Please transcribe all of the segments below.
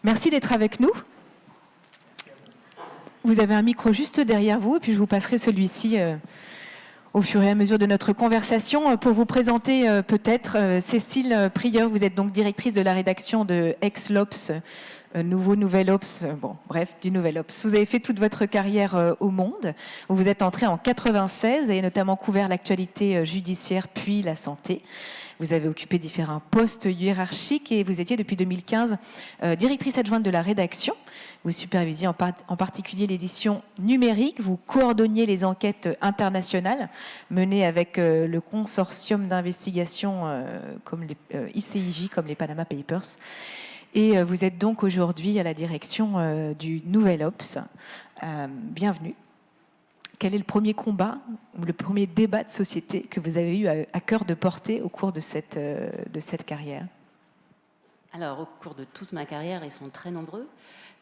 Merci d'être avec nous. Vous avez un micro juste derrière vous, et puis je vous passerai celui-ci au fur et à mesure de notre conversation. Pour vous présenter peut-être, Cécile Prieur, vous êtes donc directrice de la rédaction de Ex-L'Obs, Nouvel Obs, du Nouvel Obs. Vous avez fait toute votre carrière au Monde, où vous êtes entrée en 96, vous avez notamment couvert l'actualité judiciaire puis la santé. Vous avez occupé différents postes hiérarchiques et vous étiez depuis 2015 directrice adjointe de la rédaction. Vous supervisiez en particulier l'édition numérique. Vous coordonniez les enquêtes internationales menées avec le consortium d'investigation comme les ICIJ, comme les Panama Papers. Et vous êtes donc aujourd'hui à la direction du Nouvel Obs. Bienvenue. Quel est le premier combat ou le premier débat de société que vous avez eu à cœur de porter au cours de cette carrière ? Alors, au cours de toute ma carrière, ils sont très nombreux.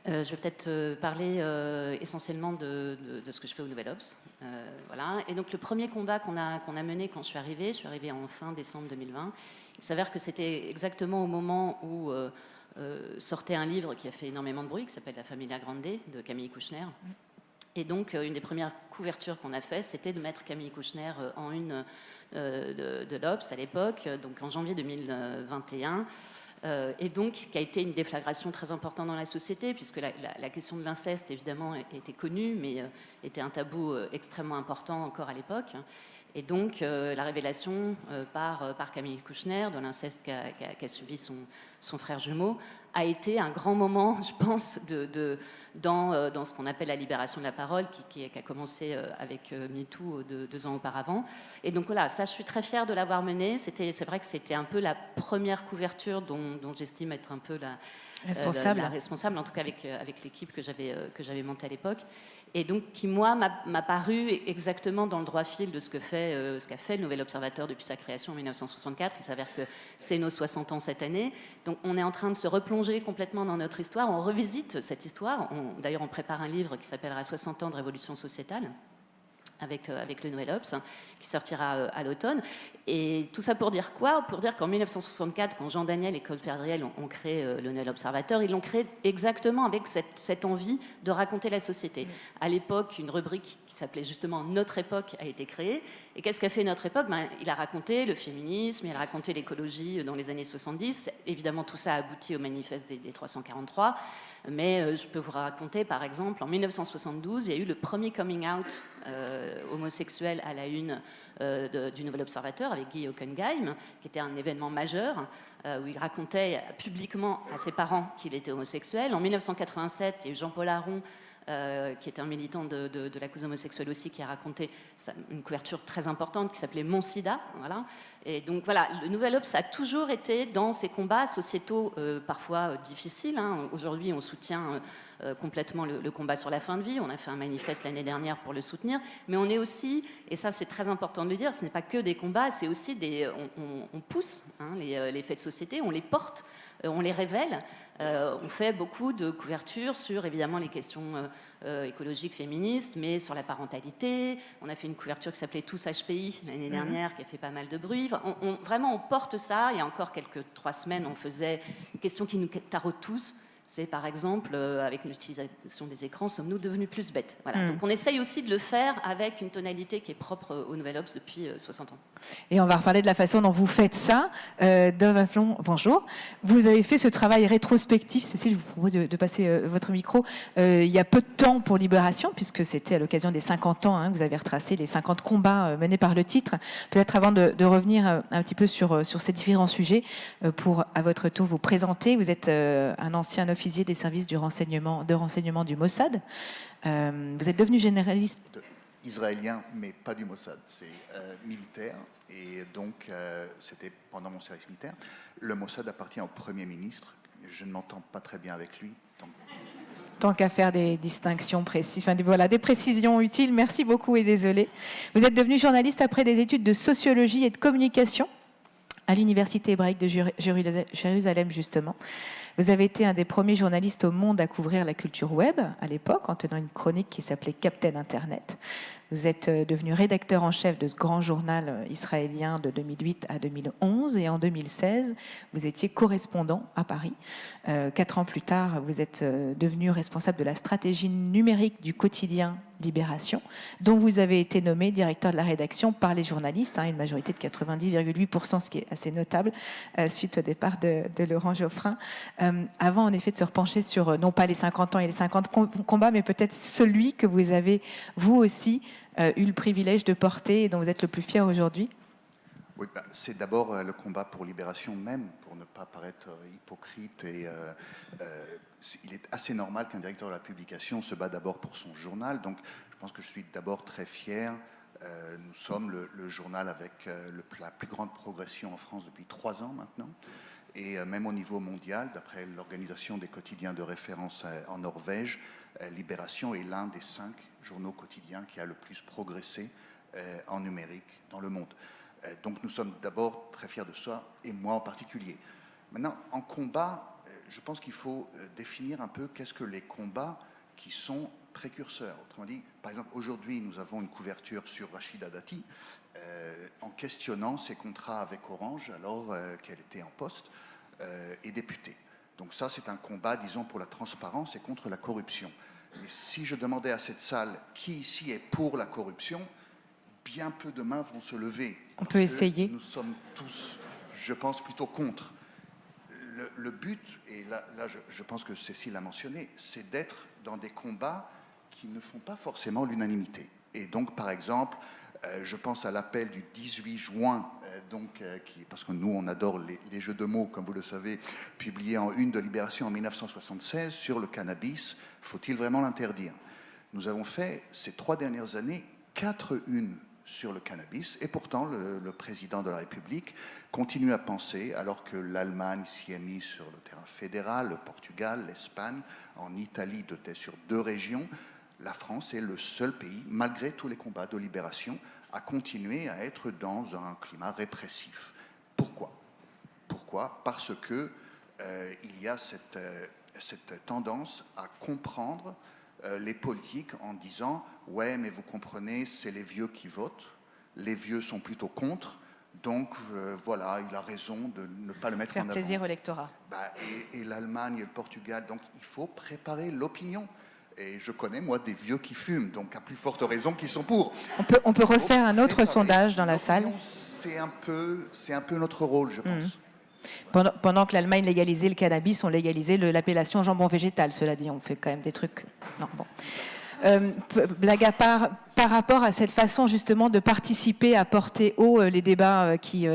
Je vais peut-être parler essentiellement de ce que je fais au Nouvel Obs. Voilà. Et donc, le premier combat qu'on a mené quand je suis arrivée en fin décembre 2020. Il s'avère que c'était exactement au moment où sortait un livre qui a fait énormément de bruit, qui s'appelle La Familia Grande, de Camille Kouchner. Et donc, une des premières couvertures qu'on a fait, c'était de mettre Camille Kouchner en une de l'Obs à l'époque, donc en janvier 2021. Et donc, qui a été une déflagration très importante dans la société, puisque la question de l'inceste, évidemment, était connue, mais était un tabou extrêmement important encore à l'époque. Et donc, la révélation par Camille Kouchner de l'inceste qu'a subi son frère jumeau a été un grand moment, je pense, dans ce qu'on appelle la libération de la parole, qui a commencé avec MeToo 2 ans auparavant. Et donc voilà, ça, je suis très fière de l'avoir mené. C'est vrai que c'était un peu la première couverture dont j'estime être un peu la responsable, en tout cas avec l'équipe que j'avais montée à l'époque, et donc qui, moi, m'a paru exactement dans le droit fil de ce qu'a fait le Nouvel Observateur depuis sa création en 1964. Il s'avère que c'est nos 60 ans cette année, donc on est en train de se replonger complètement dans notre histoire, on revisite cette histoire, d'ailleurs on prépare un livre qui s'appellera 60 ans de révolution sociétale, avec le Nouvel Obs, qui sortira à l'automne. Et tout ça pour dire quoi ? Pour dire qu'en 1964, quand Jean Daniel et Claude Perdriel ont créé le Nouvel Observateur, ils l'ont créé exactement avec cette envie de raconter la société. À l'époque, une rubrique qui s'appelait justement Notre époque a été créée. Et qu'est-ce qu'a fait Notre époque ? Il a raconté le féminisme, il a raconté l'écologie dans les années 70. Évidemment, tout ça a abouti au manifeste des 343. Mais je peux vous raconter, par exemple, en 1972, il y a eu le premier coming out homosexuel à la une du Nouvel Observateur avec Guy Hockenheim, qui était un événement majeur, où il racontait publiquement à ses parents qu'il était homosexuel. En 1987, il y a eu Jean-Paul Aron, qui était un militant de la cause homosexuelle aussi, qui a raconté une couverture très importante qui s'appelait Mon Sida. Voilà. Et donc voilà, le Nouvel Obs a toujours été dans ces combats sociétaux parfois difficiles. Aujourd'hui, on soutient complètement le combat sur la fin de vie. On a fait un manifeste l'année dernière pour le soutenir. Mais on est aussi, et ça c'est très important de le dire, ce n'est pas que des combats, c'est aussi on pousse les faits de société, on les porte, on les révèle. On fait beaucoup de couvertures sur évidemment les questions écologiques, féministes, mais sur la parentalité. On a fait une couverture qui s'appelait Tous HPI l'année dernière, qui a fait pas mal de bruit. Vraiment, on porte ça. Il y a encore 3 semaines, on faisait une question qui nous taraude tous. C'est par exemple, avec l'utilisation des écrans, sommes-nous devenus plus bêtes ? Voilà. Donc on essaye aussi de le faire avec une tonalité qui est propre au Nouvel Obs depuis 60 ans. Et on va reparler de la façon dont vous faites ça. Dove Afflon, bonjour. Vous avez fait ce travail rétrospectif. Cécile, je vous propose de passer votre micro. Il y a peu de temps pour Libération, puisque c'était à l'occasion des 50 ans, vous avez retracé les 50 combats menés par le titre. Peut-être avant de revenir un petit peu sur ces différents sujets, pour à votre tour vous présenter. Vous êtes un ancien officier des services de renseignement du Mossad. Vous êtes devenu généraliste israélien, mais pas du Mossad. C'est militaire. Et donc, c'était pendant mon service militaire. Le Mossad appartient au Premier ministre. Je ne m'entends pas très bien avec lui. Tant qu'à faire des distinctions précises, voilà, des précisions utiles. Merci beaucoup et désolé. Vous êtes devenu journaliste après des études de sociologie et de communication à l'Université hébraïque de Jérusalem, justement. Vous avez été un des premiers journalistes au monde à couvrir la culture web, à l'époque, en tenant une chronique qui s'appelait Captain Internet. Vous êtes devenu rédacteur en chef de ce grand journal israélien de 2008 à 2011 et en 2016, vous étiez correspondant à Paris. 4 ans plus tard, vous êtes devenu responsable de la stratégie numérique du quotidien Libération, dont vous avez été nommé directeur de la rédaction par les journalistes, une majorité de 90,8%, ce qui est assez notable, suite au départ de Laurent Geoffrin. Avant, en effet, de se repencher sur, non pas les 50 ans et les 50 combats, mais peut-être celui que vous avez, vous aussi, eu le privilège de porter et dont vous êtes le plus fier aujourd'hui. Oui, c'est d'abord le combat pour Libération même, pour ne pas paraître hypocrite. Et il est assez normal qu'un directeur de la publication se bat d'abord pour son journal. Donc, je pense que je suis d'abord très fier. Nous sommes le journal avec la plus grande progression en France depuis 3 ans maintenant. Et même au niveau mondial, d'après l'organisation des quotidiens de référence en Norvège, Libération est l'un des 5 journaux quotidiens qui a le plus progressé en numérique dans le monde. Donc nous sommes d'abord très fiers de ça, et moi en particulier. Maintenant, en combat, je pense qu'il faut définir un peu qu'est-ce que les combats qui sont précurseurs. Autrement dit, par exemple, aujourd'hui, nous avons une couverture sur Rachida Dati, en questionnant ses contrats avec Orange, alors qu'elle était en poste, et députée. Donc ça, c'est un combat, disons, pour la transparence et contre la corruption. Mais si je demandais à cette salle qui ici est pour la corruption, bien peu de mains vont se lever. On peut essayer. Nous sommes tous, je pense, plutôt contre. Le but, et là je pense que Cécile l'a mentionné, c'est d'être dans des combats qui ne font pas forcément l'unanimité. Et donc, par exemple, je pense à l'appel du 18 juin, parce que nous, on adore les jeux de mots, comme vous le savez, publié en une de Libération en 1976 sur le cannabis. Faut-il vraiment l'interdire? Nous avons fait, ces 3 dernières années, 4 unes sur le cannabis, et pourtant le président de la République continue à penser, alors que l'Allemagne s'y est mise sur le terrain fédéral, le Portugal, l'Espagne, en Italie sur 2 régions, la France est le seul pays, malgré tous les combats de libération, à continuer à être dans un climat répressif. Pourquoi? Parce que il y a cette tendance à comprendre les politiques en disant « ouais, mais vous comprenez, c'est les vieux qui votent, les vieux sont plutôt contre, donc voilà, il a raison de ne pas le mettre en avant. » Faire plaisir au lectorat. Et l'Allemagne et le Portugal, donc il faut préparer l'opinion. Et je connais, moi, des vieux qui fument, donc à plus forte raison qu'ils sont pour. On peut refaire un autre sondage dans la salle. C'est un peu notre rôle, je pense. Pendant que l'Allemagne légalisait le cannabis, on légalisait l'appellation jambon végétal. Cela dit, on fait quand même des trucs. Non, bon. Blague à part, par rapport à cette façon justement de participer à porter haut les débats qui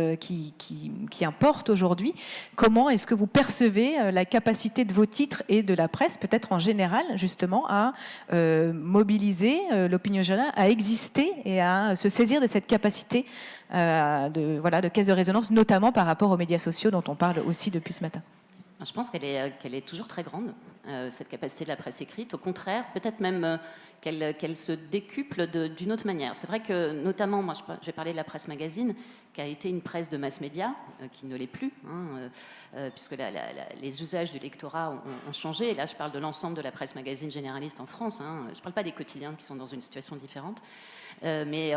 importent aujourd'hui, comment est-ce que vous percevez la capacité de vos titres et de la presse, peut-être en général, justement, à mobiliser l'opinion générale, à exister et à se saisir de cette capacité de caisse de résonance, notamment par rapport aux médias sociaux dont on parle aussi depuis ce matin? Je pense qu'elle est toujours très grande, cette capacité de la presse écrite. Au contraire, peut-être même qu'elle se décuple d'une autre manière. C'est vrai que, notamment, moi, je vais parler de la presse magazine, qui a été une presse de mass média, qui ne l'est plus, puisque les usages du lectorat ont changé. Et là, je parle de l'ensemble de la presse magazine généraliste en France. Je ne parle pas des quotidiens qui sont dans une situation différente. Mais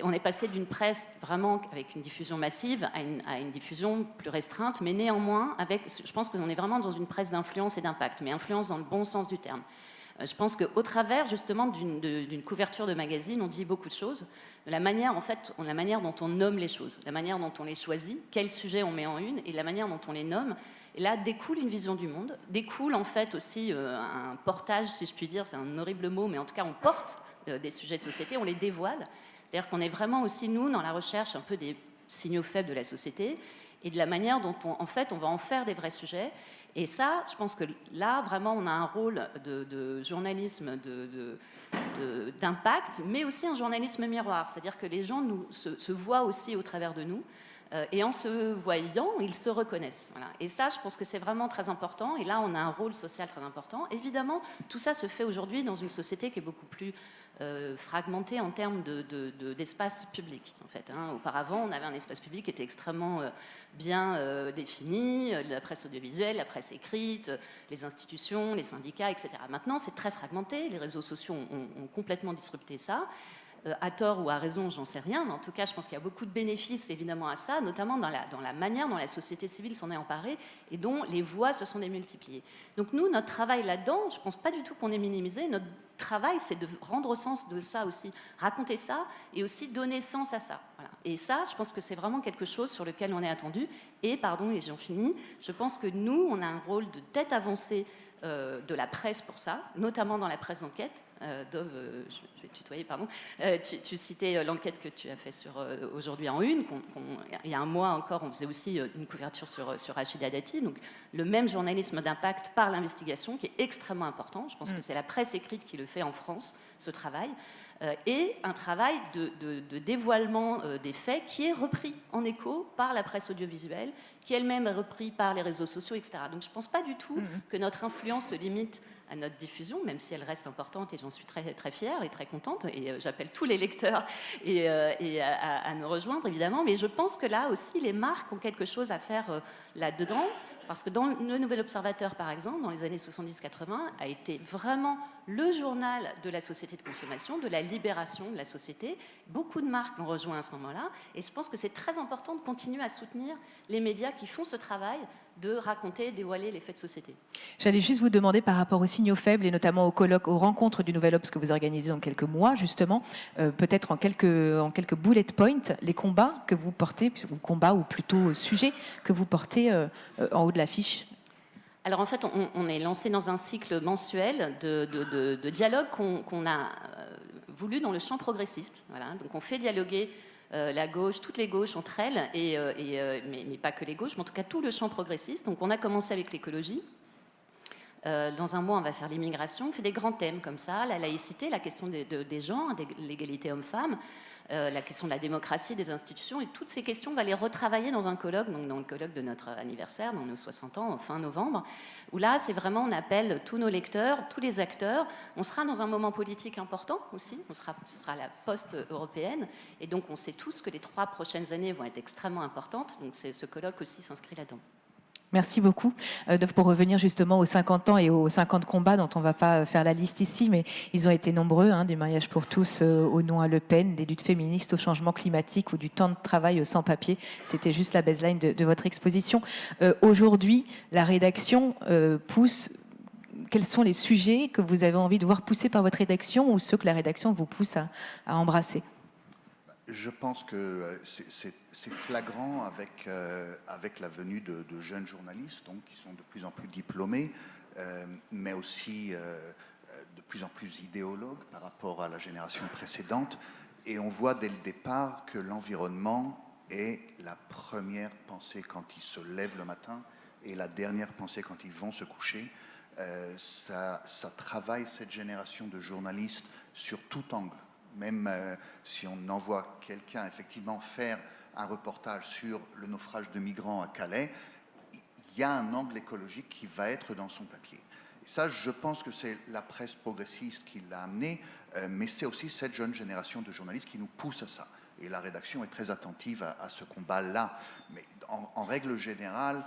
on est passé d'une presse vraiment avec une diffusion massive à une diffusion plus restreinte, mais néanmoins, je pense qu'on est vraiment dans une presse d'influence et d'impact, mais influence dans le bon sens du terme. Je pense qu'au travers justement d'une couverture de magazine, on dit beaucoup de choses, de la manière dont on nomme les choses, la manière dont on les choisit, quel sujet on met en une et la manière dont on les nomme. Et là découle une vision du monde, découle en fait aussi un portage, si je puis dire, c'est un horrible mot, mais en tout cas on porte des sujets de société, on les dévoile. C'est-à-dire qu'on est vraiment aussi, nous, dans la recherche un peu des signaux faibles de la société et de la manière dont on va en faire des vrais sujets. Et ça, je pense que là, vraiment, on a un rôle de journalisme d'impact, mais aussi un journalisme miroir. C'est-à-dire que les gens se voient aussi au travers de nous. Et en se voyant, ils se reconnaissent. Voilà. Et ça, je pense que c'est vraiment très important. Et là, on a un rôle social très important. Évidemment, tout ça se fait aujourd'hui dans une société qui est beaucoup plus fragmentée en termes d'espace public. En fait, auparavant, on avait un espace public qui était extrêmement bien défini, la presse audiovisuelle, la presse écrite, les institutions, les syndicats, etc. Maintenant, c'est très fragmenté. Les réseaux sociaux ont complètement disrupté ça. à tort ou à raison, j'en sais rien, mais en tout cas, je pense qu'il y a beaucoup de bénéfices évidemment à ça, notamment dans la manière dont la société civile s'en est emparée et dont les voix se sont démultipliées. Donc nous, notre travail là-dedans, je ne pense pas du tout qu'on est minimisé. Notre travail, c'est de rendre sens de ça aussi, raconter ça et aussi donner sens à ça. Voilà. Et ça, je pense que c'est vraiment quelque chose sur lequel on est attendu. Et, pardon, et j'en finis, je pense que nous, on a un rôle de tête avancée de la presse pour ça, notamment dans la presse d'enquête. Dove, je vais te tutoyer, pardon. Tu citais l'enquête que tu as fait sur Aujourd'hui en Une. Il y a un mois encore, on faisait aussi une couverture sur Rachida Dati. Donc, le même journalisme d'impact par l'investigation qui est extrêmement important. Je pense que c'est la presse écrite qui le fait en France, ce travail. Et un travail de dévoilement des faits qui est repris en écho par la presse audiovisuelle, qui elle-même est repris par les réseaux sociaux, etc. Donc je ne pense pas du tout que notre influence se limite à notre diffusion, même si elle reste importante et j'en suis très, très fière et très contente. Et j'appelle tous les lecteurs à nous rejoindre, évidemment. Mais je pense que là aussi, les marques ont quelque chose à faire là-dedans. Parce que dans le Nouvel Observateur, par exemple, dans les années 70-80, a été vraiment le journal de la société de consommation, de la libération de la société. Beaucoup de marques l'ont rejoint à ce moment-là. Et je pense que c'est très important de continuer à soutenir les médias qui font ce travail de raconter, dévoiler les faits de société. J'allais juste vous demander par rapport aux signaux faibles et notamment aux colloques, aux rencontres du Nouvel Obs que vous organisez dans quelques mois, justement, peut-être en quelques bullet points, les combats que vous portez, ou combats ou plutôt sujets que vous portez en haut de l'affiche. Alors en fait, on est lancé dans un cycle mensuel de dialogue qu'on a voulu dans le champ progressiste. Voilà. Donc on fait dialoguer la gauche, toutes les gauches entre elles, mais pas que les gauches, mais en tout cas tout le champ progressiste. Donc on a commencé avec l'écologie. Dans un mois, on va faire l'immigration. On fait des grands thèmes comme ça, la laïcité, la question des genres, de l'égalité homme-femme, la question de la démocratie, des institutions. Et toutes ces questions, on va les retravailler dans un colloque, donc dans le colloque de notre anniversaire, dans nos 60 ans, fin novembre, où là, c'est vraiment, on appelle tous nos lecteurs, tous les acteurs. On sera dans un moment politique important aussi. Ce sera la post-européenne. Et donc, on sait tous que les 3 prochaines années vont être extrêmement importantes. Donc, ce colloque aussi s'inscrit là-dedans. Merci beaucoup. Pour revenir justement aux 50 ans et aux 50 combats dont on ne va pas faire la liste ici, mais ils ont été nombreux, du mariage pour tous au non à Le Pen, des luttes féministes au changement climatique ou du temps de travail sans papier. C'était juste la baseline de votre exposition. Aujourd'hui, la rédaction pousse. Quels sont les sujets que vous avez envie de voir pousser par votre rédaction ou ceux que la rédaction vous pousse à embrasser ? Je pense que c'est flagrant avec la venue de jeunes journalistes donc, qui sont de plus en plus diplômés, mais aussi de plus en plus idéologues par rapport à la génération précédente. Et on voit dès le départ que l'environnement est la première pensée quand ils se lèvent le matin et la dernière pensée quand ils vont se coucher. Ça travaille cette génération de journalistes sur tout angle. Même si on envoie quelqu'un effectivement faire un reportage sur le naufrage de migrants à Calais, il y a un angle écologique qui va être dans son papier. Et ça, je pense que c'est la presse progressiste qui l'a amené, mais c'est aussi cette jeune génération de journalistes qui nous pousse à ça. Et la rédaction est très attentive à ce combat-là. Mais en règle générale,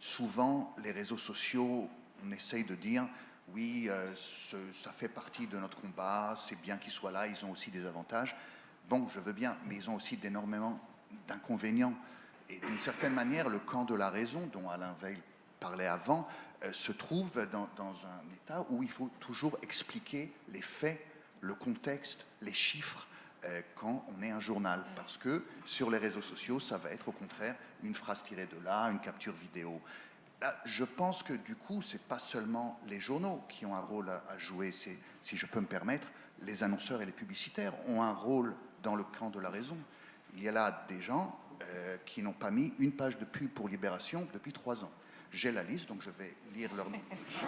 souvent, les réseaux sociaux, on essaye de dire... Oui, ça fait partie de notre combat, c'est bien qu'ils soient là, ils ont aussi des avantages. Bon, je veux bien, mais ils ont aussi énormément d'inconvénients. Et d'une certaine manière, le camp de la raison, dont Alain Veil parlait avant, se trouve dans un état où il faut toujours expliquer les faits, le contexte, les chiffres, quand on est un journal. Parce que sur les réseaux sociaux, ça va être au contraire une phrase tirée de là, une capture vidéo. Je pense que du coup, ce n'est pas seulement les journaux qui ont un rôle à jouer, si je peux me permettre, les annonceurs et les publicitaires ont un rôle dans le camp de la raison. Il y a là des gens qui n'ont pas mis une page de pub pour Libération depuis 3 ans. J'ai la liste, donc je vais lire leur nom.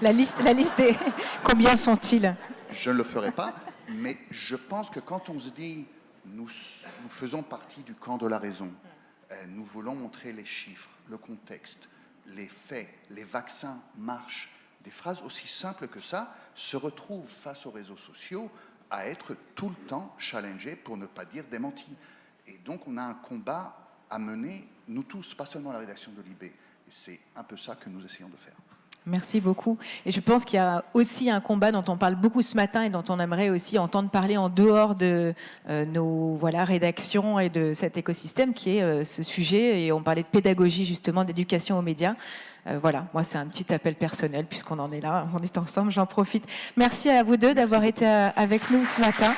La liste est... Combien sont-ils ? Je ne le ferai pas, mais je pense que quand on se dit nous faisons partie du camp de la raison, nous voulons montrer les chiffres, le contexte, les faits, les vaccins marchent, des phrases aussi simples que ça se retrouvent face aux réseaux sociaux à être tout le temps challengées, pour ne pas dire démenties. Et donc on a un combat à mener, nous tous, pas seulement la rédaction de Libé. Et c'est un peu ça que nous essayons de faire. Merci beaucoup. Et je pense qu'il y a aussi un combat dont on parle beaucoup ce matin et dont on aimerait aussi entendre parler en dehors de nos rédactions et de cet écosystème qui est ce sujet. Et on parlait de pédagogie, justement, d'éducation aux médias. Voilà, moi, c'est un petit appel personnel puisqu'on en est là, on est ensemble, j'en profite. Merci à vous deux d'avoir été avec nous ce matin.